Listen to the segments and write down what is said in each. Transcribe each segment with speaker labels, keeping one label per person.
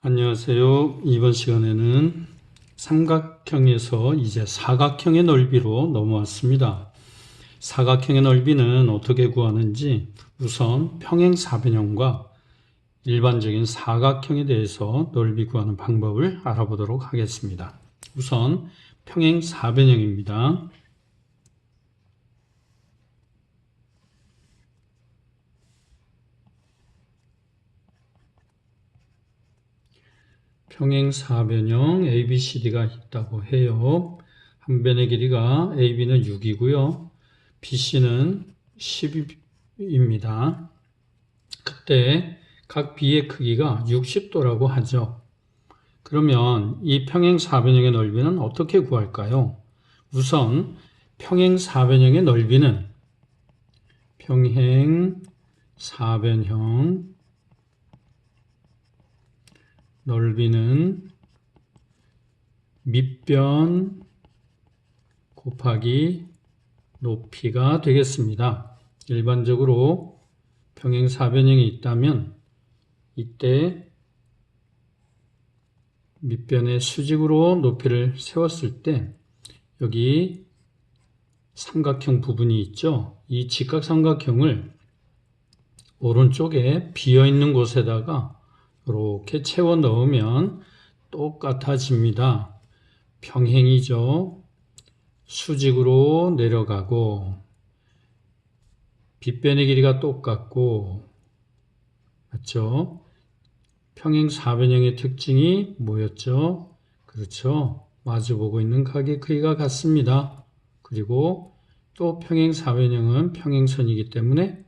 Speaker 1: 안녕하세요. 이번 시간에는 삼각형에서 이제 사각형의 넓이로 넘어왔습니다. 사각형의 넓이는 어떻게 구하는지 우선 평행사변형과 일반적인 사각형에 대해서 넓이 구하는 방법을 알아보도록 하겠습니다. 우선 평행사변형입니다. 평행사변형 ABCD가 있다고 해요. 한 변의 길이가 AB는 6이고요. BC는 10입니다. 그때 각 B의 크기가 60도라고 하죠. 그러면 이 평행사변형의 넓이는 어떻게 구할까요? 우선 평행사변형의 넓이는 평행사변형 넓이는 밑변 곱하기 높이가 되겠습니다. 일반적으로 평행사변형이 있다면 이때 밑변의 수직으로 높이를 세웠을 때 여기 삼각형 부분이 있죠. 이 직각삼각형을 오른쪽에 비어있는 곳에다가 이렇게 채워 넣으면 똑같아집니다. 평행이죠. 수직으로 내려가고 빗변의 길이가 똑같고 맞죠? 평행사변형의 특징이 뭐였죠? 그렇죠. 마주보고 있는 각의 크기가 같습니다. 그리고 또 평행사변형은 평행선이기 때문에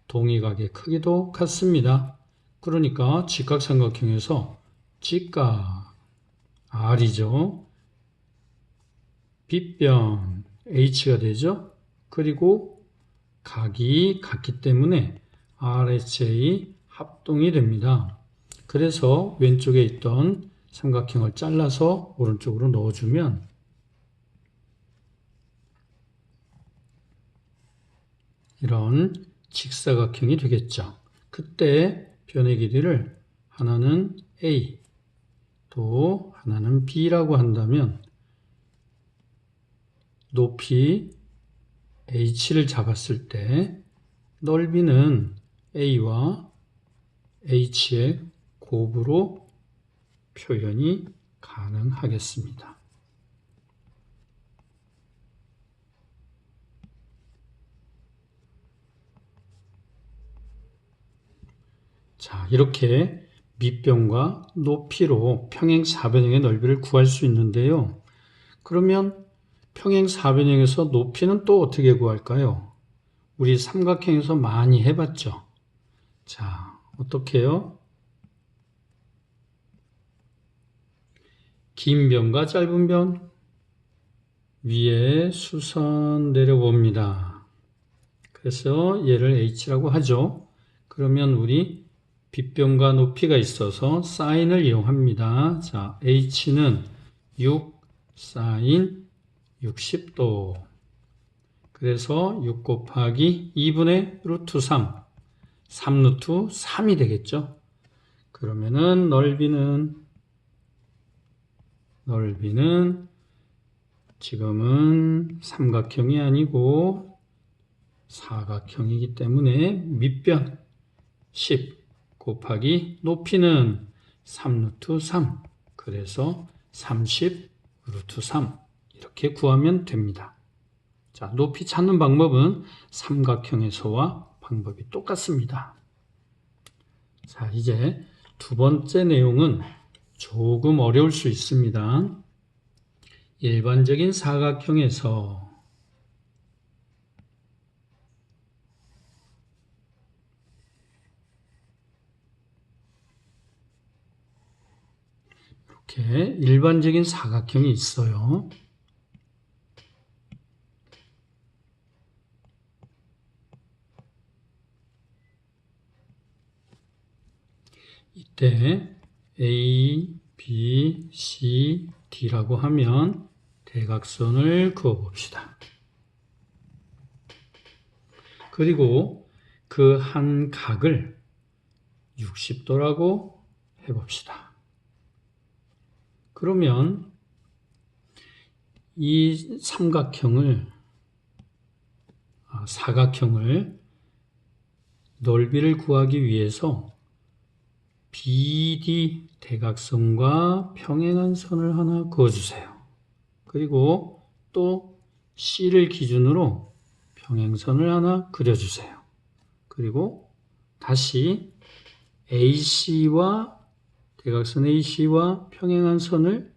Speaker 1: 동의각의 크기도 같습니다. 그러니까 직각삼각형에서 직각 R이죠. 빗변 H가 되죠. 그리고 각이 같기 때문에 RHA 합동이 됩니다. 그래서 왼쪽에 있던 삼각형을 잘라서 오른쪽으로 넣어주면 이런 직사각형이 되겠죠. 그때 변의 길이를 하나는 A, 또 하나는 B라고 한다면 높이 H를 잡았을 때 넓이는 A와 H의 곱으로 표현이 가능하겠습니다. 자, 이렇게 밑변과 높이로 평행사변형의 넓이를 구할 수 있는데요. 그러면 평행사변형에서 높이는 또 어떻게 구할까요? 우리 삼각형에서 많이 해봤죠. 자, 어떻게 해요? 긴 변과 짧은 변 위에 수선 내려봅니다. 그래서 얘를 H라고 하죠. 그러면 우리 빗변과 높이가 있어서 사인을 이용합니다. 자, H는 6 사인 60도. 그래서 6 곱하기 2분의 루트 3. 3 루트 3이 되겠죠. 그러면은 넓이는 지금은 삼각형이 아니고 사각형이기 때문에 밑변 10 곱하기 높이는 3 루트 3. 그래서 30 루트 3 이렇게 구하면 됩니다. 자, 높이 찾는 방법은 삼각형에서와 방법이 똑같습니다. 자, 이제 두 번째 내용은 조금 어려울 수 있습니다. 일반적인 사각형에서 이렇게 일반적인 사각형이 있어요. 이때 A, B, C, D라고 하면 대각선을 그어봅시다. 그리고 그 한 각을 60도라고 해봅시다. 그러면 이 사각형을 넓이를 구하기 위해서 BD 대각선과 평행한 선을 하나 그어주세요. 그리고 또 C를 기준으로 평행선을 하나 그려주세요. 그리고 다시 AC와 대각선 AC와 평행한 선을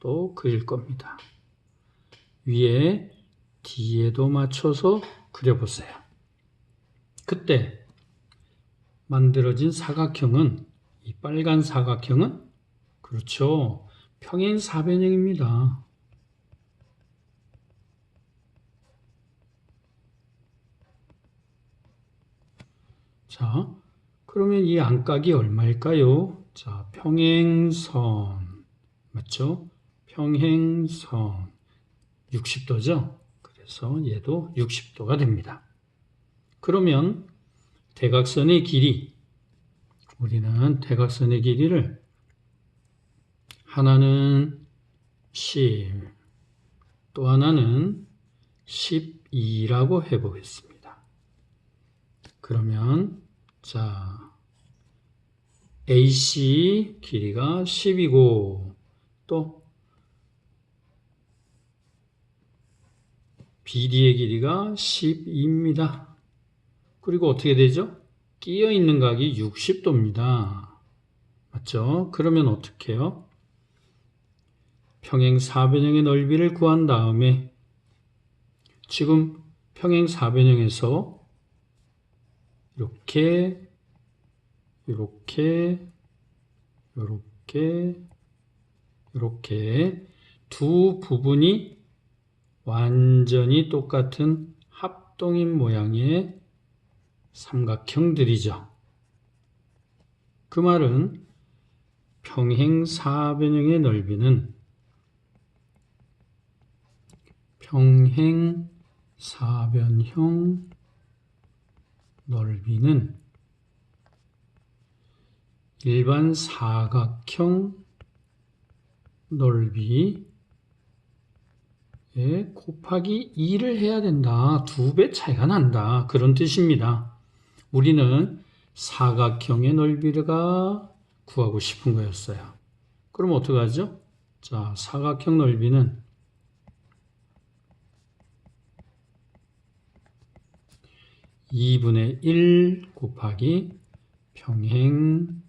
Speaker 1: 또 그릴 겁니다. 위에 D에도 맞춰서 그려보세요. 그때 만들어진 사각형은, 이 빨간 사각형은, 그렇죠, 평행사변형입니다. 자, 그러면 이 안각이 얼마일까요? 자, 평행선, 맞죠? 평행선 60도죠? 그래서 얘도 60도가 됩니다. 그러면 대각선의 길이, 우리는 대각선의 길이를 하나는 10, 또 하나는 12라고 해보겠습니다. 그러면 자, AC 길이가 10이고 또 BD의 길이가 12입니다. 그리고 어떻게 되죠? 끼어 있는 각이 60도입니다. 맞죠? 그러면 어떻게 해요? 평행사변형의 넓이를 구한 다음에 지금 평행사변형에서 이렇게 두 부분이 완전히 똑같은 합동인 모양의 삼각형들이죠. 그 말은 평행사변형의 넓이는 일반 사각형 넓이에 곱하기 2를 해야 된다. 2배 차이가 난다. 그런 뜻입니다. 우리는 사각형의 넓이가 구하고 싶은 거였어요. 그럼 어떻게 하죠? 자, 사각형 넓이는 2분의 1 곱하기 평행사변형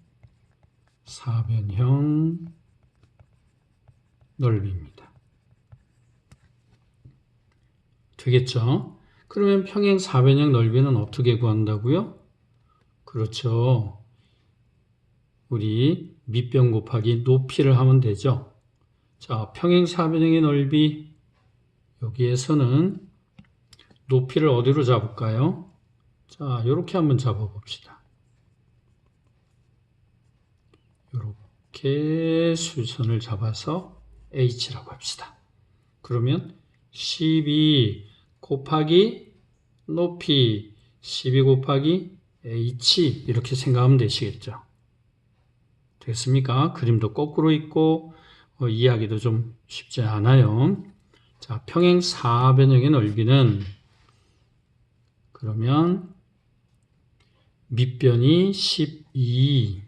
Speaker 1: 넓이입니다. 되겠죠? 그러면 평행사변형 넓이는 어떻게 구한다고요? 그렇죠. 우리 밑변 곱하기 높이를 하면 되죠. 자, 평행사변형의 넓이, 여기에서는 높이를 어디로 잡을까요? 자, 이렇게 한번 잡아봅시다. 이렇게 수선을 잡아서 H라고 합시다. 그러면 12 곱하기 높이 12 곱하기 H 이렇게 생각하면 되시겠죠. 됐습니까? 그림도 거꾸로 있고 이해하기도 좀 쉽지 않아요. 자, 평행사변형의 넓이는 그러면 밑변이 12,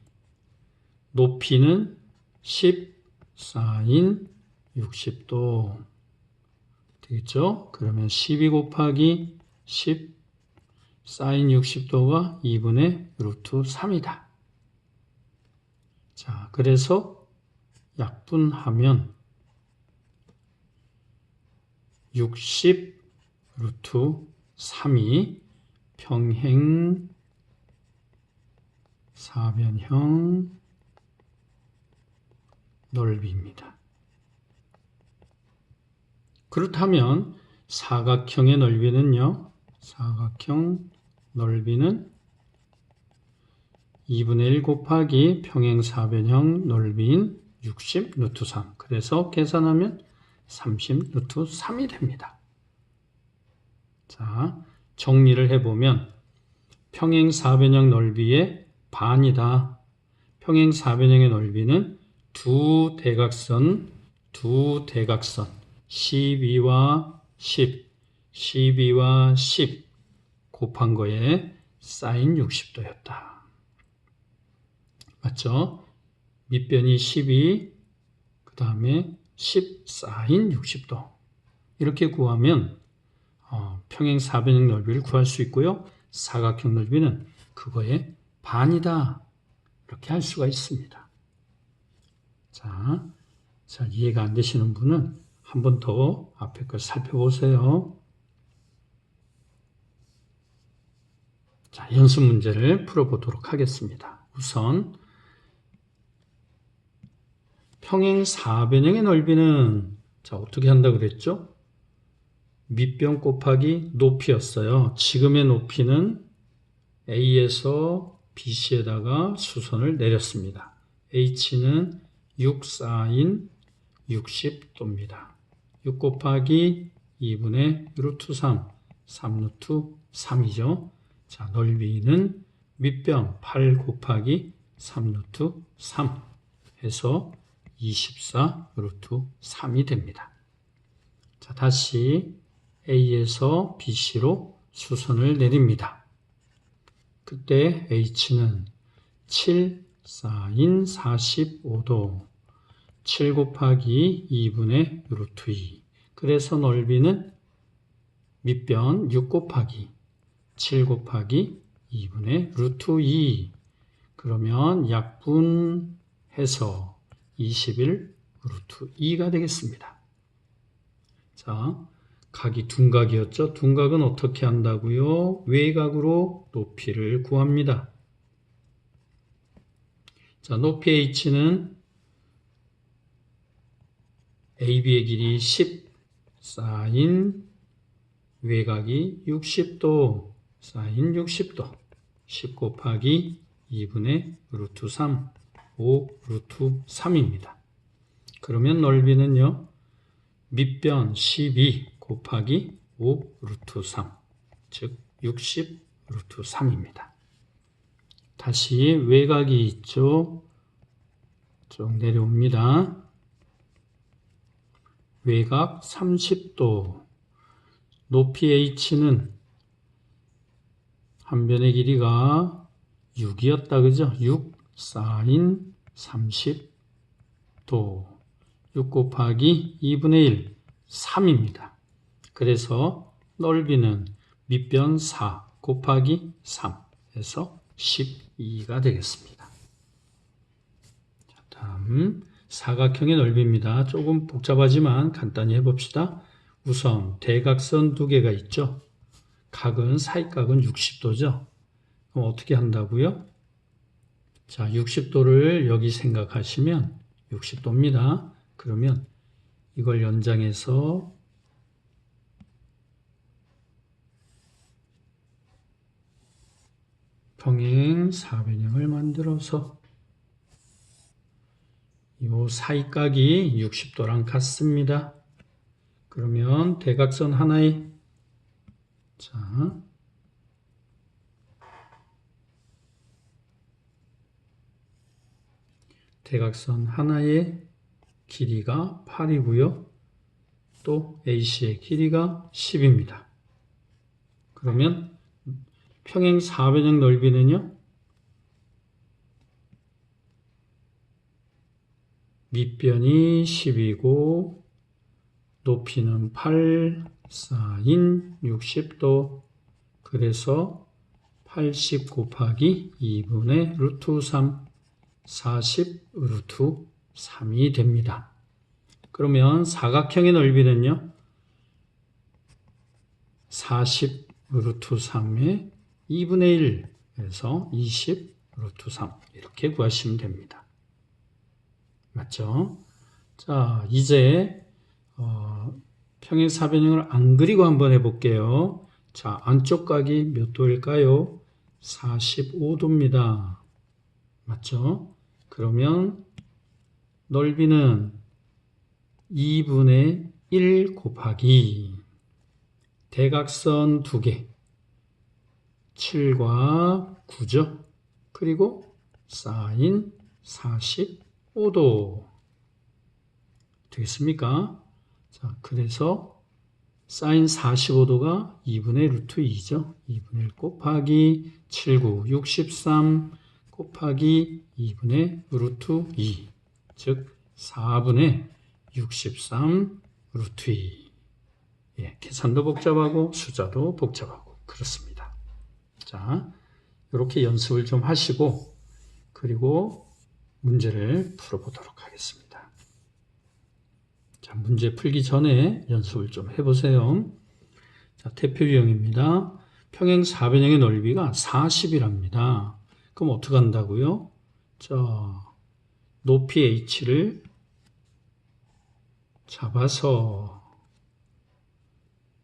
Speaker 1: 높이는 10 사인 60도 되겠죠? 그러면 12 곱하기 10 사인 60도가 2분의 루트 3이다. 자, 그래서 약분하면 60 루트 3이 평행사변형 넓이입니다. 그렇다면 사각형의 넓이는요? 사각형 넓이는 2분의 1 곱하기 평행사변형 넓이인 60 루트 3. 그래서 계산하면 30 루트 3이 됩니다. 자, 정리를 해보면 평행사변형 넓이의 반이다. 평행사변형의 넓이는 두 대각선 12와 10, 12와 10 곱한 거에 사인 60도였다. 맞죠? 밑변이 12, 그 다음에 10 사인 60도. 이렇게 구하면 평행 사변형 넓이를 구할 수 있고요. 사각형 넓이는 그거의 반이다. 이렇게 할 수가 있습니다. 자, 이해가 안 되시는 분은 한 번 더 앞에 걸 살펴보세요. 자, 연습 문제를 풀어보도록 하겠습니다. 우선 평행 사변형의 넓이는 어떻게 한다고 그랬죠? 밑변 곱하기 높이였어요. 지금의 높이는 A에서 BC에다가 수선을 내렸습니다. H는 6 사인 60도입니다. 6 곱하기 2분의 루트 3, 3 루트 3이죠. 자, 넓이는 밑변 8 곱하기 3 루트 3 해서 24 루트 3이 됩니다. 자, 다시 A에서 BC로 수선을 내립니다. 그때 H는 7 사인 45도 7 곱하기 2분의 루트 2 그래서 넓이는 밑변 6 곱하기 7 곱하기 2분의 루트 2 그러면 약분해서 21 루트 2가 되겠습니다. 자, 각이 둔각이었죠. 둔각은 어떻게 한다고요? 외곽으로 높이를 구합니다. 자, 높이 H는 AB의 길이 10 사인 외곽이 60도 사인 60도 10 곱하기 2분의 루트 3 5 루트 3입니다. 그러면 넓이는요. 밑변 12 곱하기 5 루트 3 즉 60 루트 3입니다. 다시 외곽이 있죠. 쭉 내려옵니다. 외곽 30도 높이 H는 한 변의 길이가 6이었다. 그죠? 6 사인 30도 6 곱하기 2분의 1 3입니다. 그래서 넓이는 밑변 4 곱하기 3 해서 12가 되겠습니다. 자, 다음 사각형의 넓이입니다. 조금 복잡하지만 간단히 해봅시다. 우선 대각선 두 개가 있죠. 각은 사이각은 60도죠. 그럼 어떻게 한다고요? 자, 60도를 여기 생각하시면 60도입니다. 그러면 이걸 연장해서 평행 사변형을 만들어서 이 사이각이 60도랑 같습니다. 그러면 대각선 하나에 대각선 하나의 길이가 8이고요. 또 AC의 길이가 10입니다. 그러면 평행 사변형 넓이는요. 밑변이 10이고 높이는 8 사인 60도 그래서 80 곱하기 2분의 루트 3 40 루트 3이 됩니다. 그러면 사각형의 넓이는요. 40 루트 3의 2분의 1 그래서 20 루트 3 이렇게 구하시면 됩니다. 맞죠? 자, 이제 평행 사변형을 안 그리고 한번 해볼게요. 자, 안쪽 각이 몇 도일까요? 45도입니다. 맞죠? 그러면 넓이는 2분의 1 곱하기 대각선 두 개 7과 9죠. 그리고 사인 45도 되겠습니까? 자, 그래서 사인 45도가 2분의 루트 2죠. 2분의 1 곱하기 79, 63 곱하기 2분의 루트 2, 즉 4분의 63 루트 2. 예, 계산도 복잡하고 숫자도 복잡하고 그렇습니다. 자, 이렇게 연습을 좀 하시고 그리고 문제를 풀어보도록 하겠습니다. 자, 문제 풀기 전에 연습을 좀 해보세요. 자, 대표 유형입니다. 평행 사변형의 넓이가 40이랍니다. 그럼 어떻게 한다고요? 자, 높이 h를 잡아서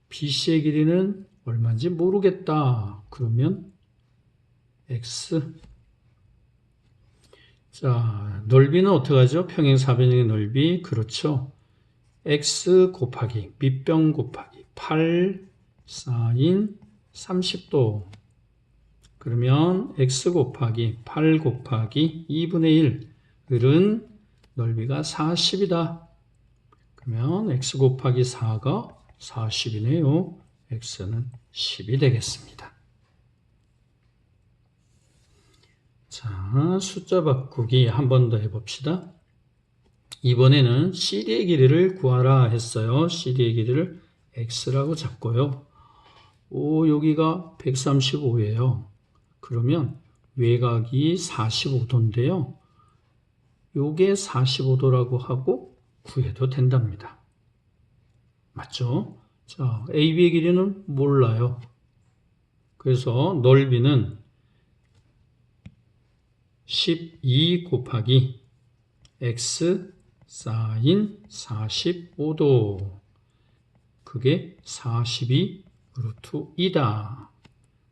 Speaker 1: BC의 길이는 얼마인지 모르겠다. 그러면 x. 자, 넓이는 어떻게 하죠? 평행 사변형의 넓이. 그렇죠. x 곱하기 밑변 곱하기 8 사인 30도. 그러면 x 곱하기 8 곱하기 2분의 1은 넓이가 40이다. 그러면 x 곱하기 4가 40이네요. x는 10이 되겠습니다. 자, 숫자 바꾸기 한 번 더 해봅시다. 이번에는 CD의 길이를 구하라 했어요. CD의 길이를 x라고 잡고요. 여기가 135예요. 그러면 외곽이 45도인데요. 요게 45도라고 하고 구해도 된답니다. 맞죠? 자, AB의 길이는 몰라요. 그래서 넓이는 12 곱하기 x 사인 45도. 그게 42 루트 2다.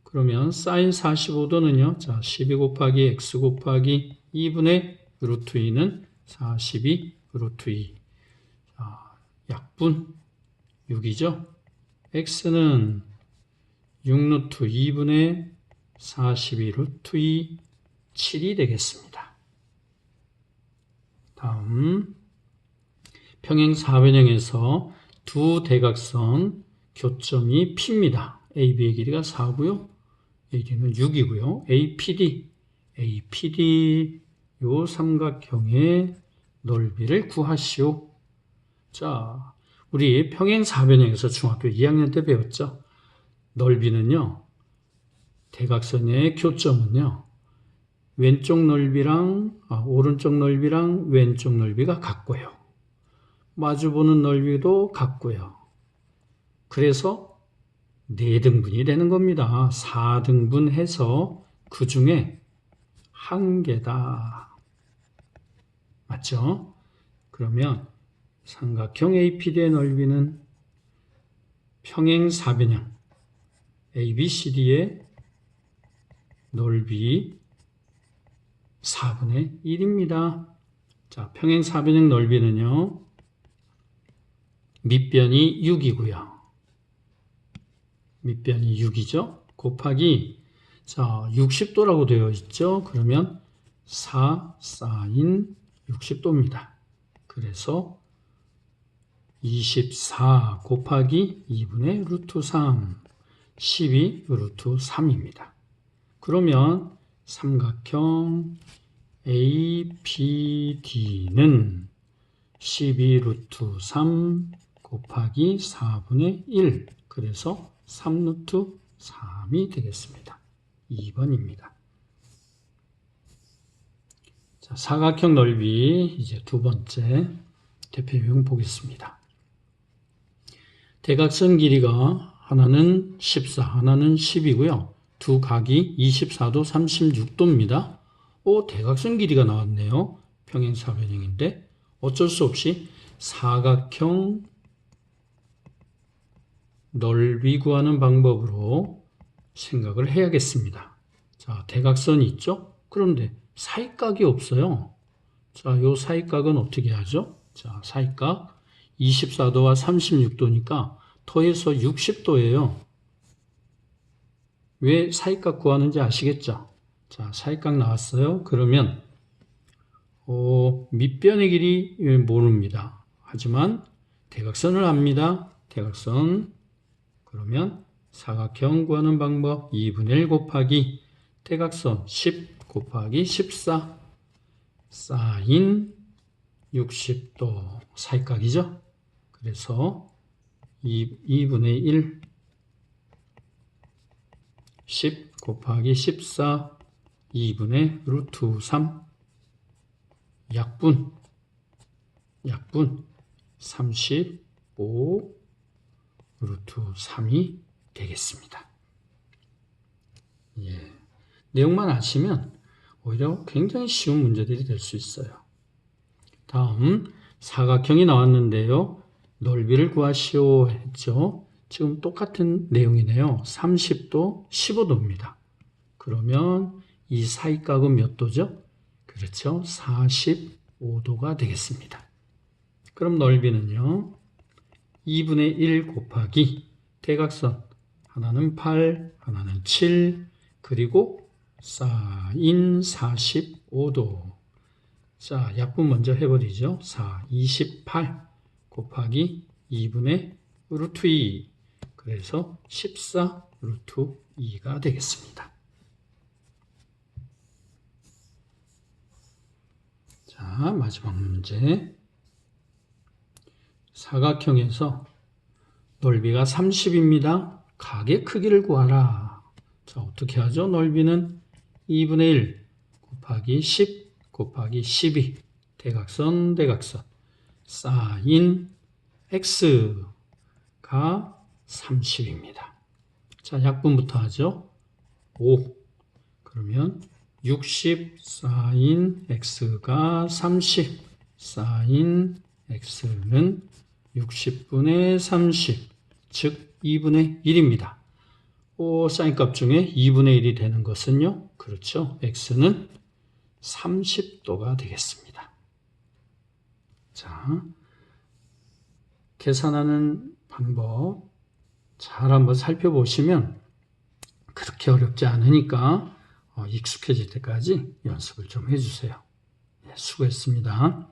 Speaker 1: 그러면 사인 45도는요. 자, 12 곱하기 x 곱하기 2분의 루트 2는 42 루트 2. 자, 약분 6이죠. x는 6 루트 2분의 42 루트 2 7이 되겠습니다. 다음 평행 사변형에서 두 대각선 교점이 P입니다. AB의 길이가 4고요. AD는 6이고요. APD 요 삼각형의 넓이를 구하시오. 자, 우리 평행 사변형에서 중학교 2학년 때 배웠죠. 넓이는요. 대각선의 교점은요. 왼쪽 넓이랑 오른쪽 넓이랑 왼쪽 넓이가 같고요. 마주보는 넓이도 같고요. 그래서 4등분이 되는 겁니다. 4등분 해서 그 중에 한 개다. 맞죠? 그러면 삼각형 APD의 넓이는 평행 사변형 ABCD의 넓이 4분의 1입니다. 자, 평행 사변형 넓이는요. 밑변이 6이고요. 밑변이 6이죠. 곱하기 자, 60도라고 되어 있죠. 그러면 4 사인 60도입니다. 그래서 24 곱하기 2분의 루트 3 12 루트 3입니다. 그러면 삼각형 APD는 12 루트 3 곱하기 4분의 1 그래서 3 루트 3이 되겠습니다. 2번입니다. 자, 사각형 넓이 이제 두 번째 대표 유형 보겠습니다. 대각선 길이가 하나는 14, 하나는 10이고요. 두 각이 24도, 36도입니다. 대각선 길이가 나왔네요. 평행사변형인데 어쩔 수 없이 사각형 넓이 구하는 방법으로 생각을 해야겠습니다. 자, 대각선이 있죠? 그런데 사이각이 없어요. 자, 요 사이각은 어떻게 하죠? 자, 사이각 24도와 36도니까 더해서 60도예요. 왜 사이각 구하는지 아시겠죠? 자, 사이각 나왔어요. 그러면 밑변의 길이 모릅니다. 하지만 대각선을 압니다. 대각선. 그러면 사각형 구하는 방법 2분의 1 곱하기 대각선 10 곱하기 14 사인 60도 사이각이죠. 그래서 2분의 1 10 곱하기 14 2분의 루트 3 약분 35 루트 3이 되겠습니다. 예. 내용만 아시면 오히려 굉장히 쉬운 문제들이 될 수 있어요. 다음 사각형이 나왔는데요. 넓이를 구하시오 했죠. 지금 똑같은 내용이네요. 30도, 15도입니다. 그러면 이 사이각은 몇 도죠? 그렇죠. 45도가 되겠습니다. 그럼 넓이는요. 2분의 1 곱하기 대각선 하나는 8, 하나는 7, 그리고 사인 45도. 자, 약분 먼저 해버리죠. 28 곱하기 2분의 루트 2. 그래서 14 루트 2가 되겠습니다. 자, 마지막 문제. 사각형에서 넓이가 30입니다. 각의 크기를 구하라. 자, 어떻게 하죠? 넓이는 2분의 1 곱하기 10 곱하기 12 대각선 사인 x가 30입니다. 자, 약분부터 하죠. 5 그러면 60 사인 x가 30 사인 x는 60분의 30 즉 2분의 1입니다. 사인값 중에 2분의 1이 되는 것은요. 그렇죠. x는 30도가 되겠습니다. 자, 계산하는 방법 잘 한번 살펴보시면 그렇게 어렵지 않으니까 익숙해질 때까지 연습을 좀 해주세요. 수고했습니다.